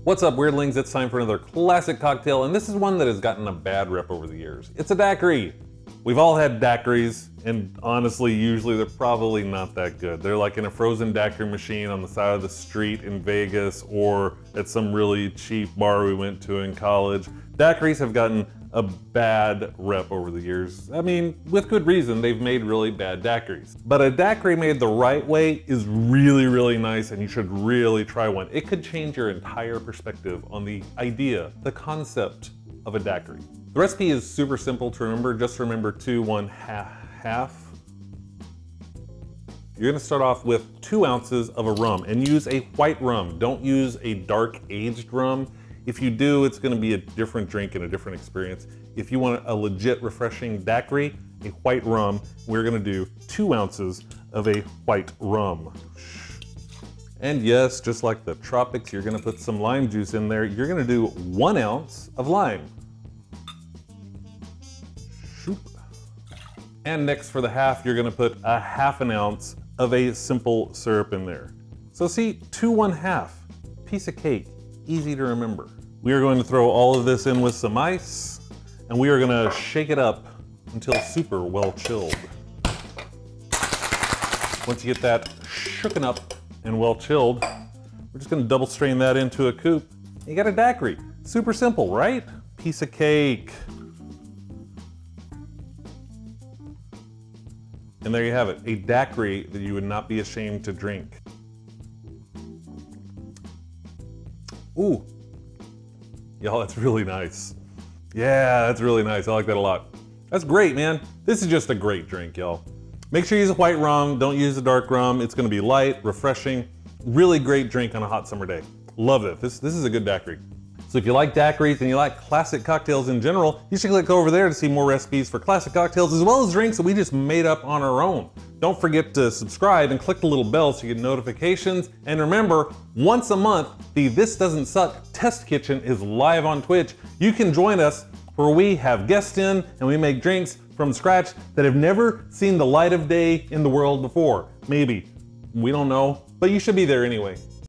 What's up, weirdlings? It's time for another classic cocktail, and this is one that has gotten a bad rep over the years. It's a daiquiri. We've all had daiquiris, and honestly, usually they're probably not that good. They're like in a frozen daiquiri machine on the side of the street in Vegas or at some really cheap bar we went to in college. Daiquiris have gotten a bad rep over the years. I mean, with good reason, they've made really bad daiquiris. But a daiquiri made the right way is really, really nice, and you should really try one. It could change your entire perspective on the idea, the concept of a daiquiri. The recipe is super simple to remember. Just remember 2 1/2. You're gonna start off with 2 ounces of a rum and use a white rum. Don't use a dark aged rum. If you do, it's gonna be a different drink and a different experience. If you want a legit refreshing daiquiri, a white rum, we're gonna do 2 ounces of a white rum. And yes, just like the tropics, you're gonna put some lime juice in there. You're gonna do 1 ounce of lime. And next for the half, you're gonna put a 1/2 ounce of a simple syrup in there. So see, 2 1/2, piece of cake, easy to remember. We are going to throw all of this in with some ice, and we are gonna shake it up until super well chilled. Once you get that shooken up and well chilled, we're just gonna double strain that into a coupe. You got a daiquiri. Super simple, right? Piece of cake. And there you have it, a daiquiri that you would not be ashamed to drink. Ooh, y'all, that's really nice. Yeah, that's really nice, I like that a lot. That's great, man. This is just a great drink, y'all. Make sure you use a white rum, don't use a dark rum. It's gonna be light, refreshing, really great drink on a hot summer day. Love it, this is a good daiquiri. So if you like daiquiris and you like classic cocktails in general, you should click over there to see more recipes for classic cocktails as well as drinks that we just made up on our own. Don't forget to subscribe and click the little bell so you get notifications. And remember, once a month, the This Doesn't Suck Test Kitchen is live on Twitch. You can join us where we have guests in and we make drinks from scratch that have never seen the light of day in the world before. Maybe, we don't know, but you should be there anyway.